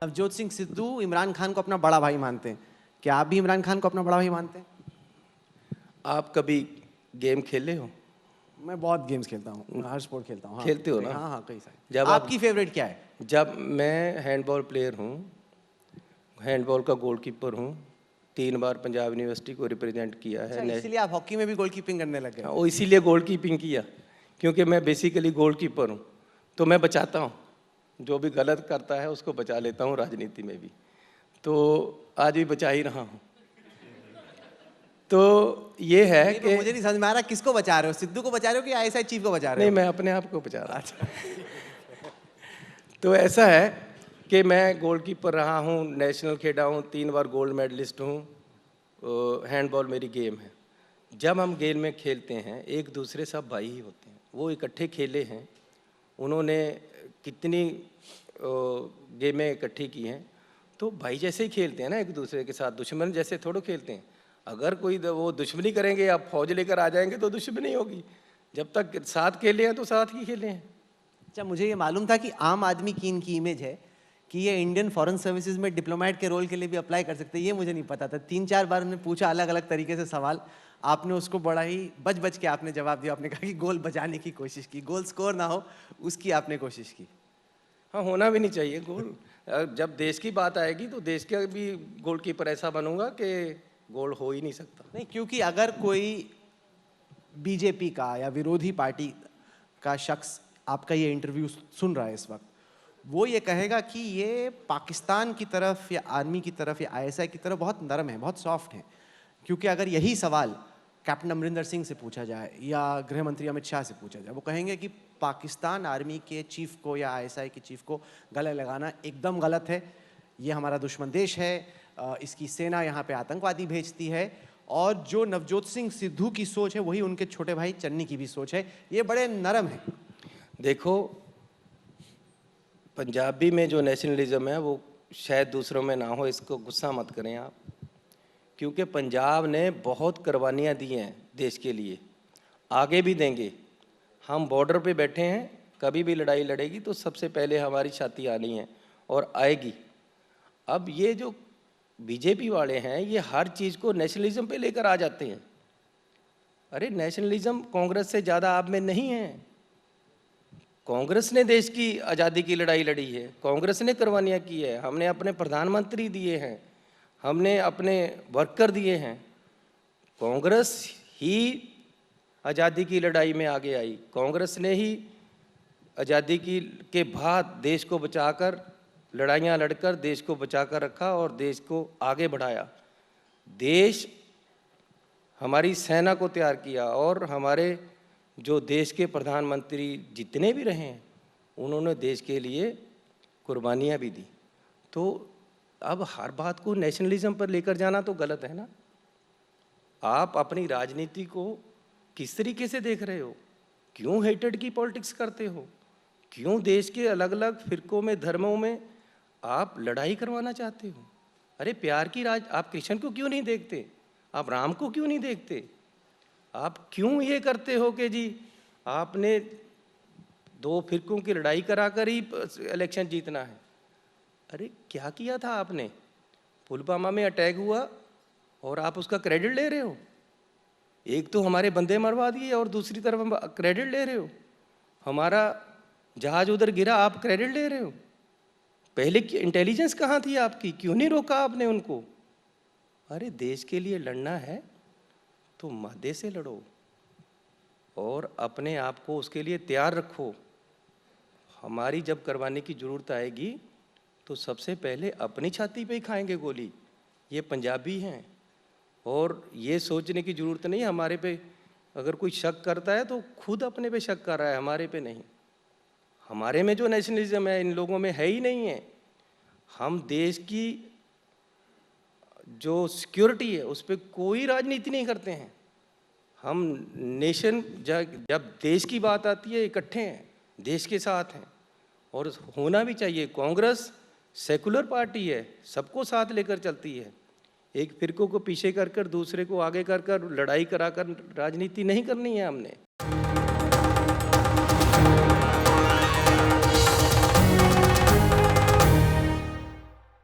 नवजोत सिंह सिद्धू इमरान खान को अपना बड़ा भाई मानते हैं, क्या आप भी इमरान खान को अपना बड़ा भाई मानते हैं? आप कभी गेम खेले हो? मैं बहुत गेम्स खेलता हूँ, हर स्पोर्ट खेलता हूँ। हाँ, खेलते हो ना? हाँ हाँ, कई सारे। जब आपकी फेवरेट क्या है? जब मैं हैंडबॉल प्लेयर हूँ, हैंडबॉल का गोलकीपर हूँ, 3 बार पंजाब यूनिवर्सिटी को रिप्रेजेंट किया है। अच्छा, इसीलिए आप हॉकी में भी गोलकीपिंग करने लग गए? हाँ, वो इसीलिए गोलकीपिंग किया, क्योंकि मैं बेसिकली गोलकीपर हूँ, तो मैं बचाता हूँ, जो भी गलत करता है उसको बचा लेता हूँ, राजनीति में भी। तो आज भी बचा ही रहा हूँ। तो ये है कि मुझे नहीं समझ में आ रहा, किसको बचा रहे हो? सिद्धू को बचा रहे हो कि आईएसआई चीफ को बचा रहे हो? नहीं, मैं अपने आप को बचा रहा था। तो ऐसा है कि मैं गोलकीपर रहा हूँ, नेशनल खेला हूँ, 3 बार गोल्ड मेडलिस्ट हूँ। हैंडबॉल मेरी गेम है। जब हम गेम में खेलते हैं, एक दूसरे सब भाई ही होते हैं। वो इकट्ठे खेले हैं, उन्होंने कितनी गेमें इकट्ठी की हैं, तो भाई जैसे ही खेलते हैं ना एक दूसरे के साथ, दुश्मन जैसे थोड़ो खेलते हैं। अगर कोई वो दुश्मनी करेंगे या फौज लेकर आ जाएंगे तो दुश्मनी होगी। जब तक साथ खेले हैं तो साथ ही खेले हैं। अच्छा, मुझे ये मालूम था कि आम आदमी की इनकी इमेज है कि ये इंडियन फॉरेन सर्विसेज में डिप्लोमेट के रोल के लिए भी अप्लाई कर सकते हैं, ये मुझे नहीं पता था। 3-4 बार मैंने पूछा अलग अलग तरीके से सवाल, आपने उसको बड़ा ही बच बच के आपने जवाब दिया। आपने कहा कि गोल बचाने की कोशिश की, गोल स्कोर ना हो उसकी आपने कोशिश की। हाँ, होना भी नहीं चाहिए गोल। जब देश की बात आएगी तो देश का भी गोलकीपर ऐसा बनूंगा कि गोल हो ही नहीं सकता। नहीं, क्योंकि अगर कोई बीजेपी का या विरोधी पार्टी का शख्स आपका ये इंटरव्यू सुन रहा है इस वक्त, वो ये कहेगा कि ये पाकिस्तान की तरफ या आर्मी की तरफ या आईएसआई की तरफ बहुत नरम है, बहुत सॉफ्ट है। क्योंकि अगर यही सवाल कैप्टन अमरिंदर सिंह से पूछा जाए या गृह मंत्री अमित शाह से पूछा जाए, वो कहेंगे कि पाकिस्तान आर्मी के चीफ को या आईएसआई के चीफ को गले लगाना एकदम गलत है, ये हमारा दुश्मन देश है, इसकी सेना यहाँ पे आतंकवादी भेजती है। और जो नवजोत सिंह सिद्धू की सोच है वही उनके छोटे भाई चन्नी की भी सोच है, ये बड़े नरम है। देखो, पंजाबी में जो नेशनलिज्म है वो शायद दूसरों में ना हो, इसको गुस्सा मत करें आप, क्योंकि पंजाब ने बहुत कुर्बानियाँ दी हैं देश के लिए, आगे भी देंगे। हम बॉर्डर पे बैठे हैं, कभी भी लड़ाई लड़ेगी तो सबसे पहले हमारी छाती आनी है और आएगी। अब ये जो बीजेपी वाले हैं, ये हर चीज़ को नेशनलिज्म पे लेकर आ जाते हैं। अरे नेशनलिज्म कांग्रेस से ज़्यादा आप में नहीं है। कांग्रेस ने देश की आज़ादी की लड़ाई लड़ी है, कांग्रेस ने कुर्बानियाँ की है। हमने अपने प्रधानमंत्री दिए हैं, हमने अपने वर्कर दिए हैं। कांग्रेस ही आज़ादी की लड़ाई में आगे आई, कांग्रेस ने ही आज़ादी की के बाद देश को बचाकर, लड़ाइयाँ लड़कर देश को बचाकर रखा और देश को आगे बढ़ाया। देश हमारी सेना को तैयार किया और हमारे जो देश के प्रधानमंत्री जितने भी रहे हैं, उन्होंने देश के लिए कुर्बानियाँ भी दी। तो अब हर बात को नेशनलिज्म पर लेकर जाना तो गलत है ना। आप अपनी राजनीति को किस तरीके से देख रहे हो? क्यों हेटेड की पॉलिटिक्स करते हो? क्यों देश के अलग अलग फिरकों में, धर्मों में आप लड़ाई करवाना चाहते हो? अरे प्यार की राज, आप कृष्ण को क्यों नहीं देखते? आप राम को क्यों नहीं देखते? आप क्यों ये करते हो कि जी आपने 2 फिरकों की लड़ाई कराकर ही इलेक्शन जीतना है? अरे क्या किया था आपने? पुलवामा में अटैक हुआ और आप उसका क्रेडिट ले रहे हो। एक तो हमारे बंदे मरवा दिए और दूसरी तरफ हम क्रेडिट ले रहे हो। हमारा जहाज उधर गिरा, आप क्रेडिट ले रहे हो। पहले की इंटेलिजेंस कहाँ थी आपकी? क्यों नहीं रोका आपने उनको? अरे देश के लिए लड़ना है तो मादे से लड़ो और अपने आप को उसके लिए तैयार रखो। हमारी जब करवाने की ज़रूरत आएगी तो सबसे पहले अपनी छाती पे ही खाएंगे गोली। ये पंजाबी हैं और ये सोचने की ज़रूरत नहीं हमारे पे। अगर कोई शक करता है तो खुद अपने पे शक कर रहा है, हमारे पे नहीं। हमारे में जो नेशनलिज्म है इन लोगों में है ही नहीं है। हम देश की जो सिक्योरिटी है उस पर कोई राजनीति नहीं करते हैं। हम नेशन, जब देश की बात आती है इकट्ठे हैं, देश के साथ हैं और होना भी चाहिए। कांग्रेस सेकुलर पार्टी है, सबको साथ लेकर चलती है। एक फिरकों को पीछे कर कर दूसरे को आगे कर कर लड़ाई कराकर राजनीति नहीं करनी है हमने।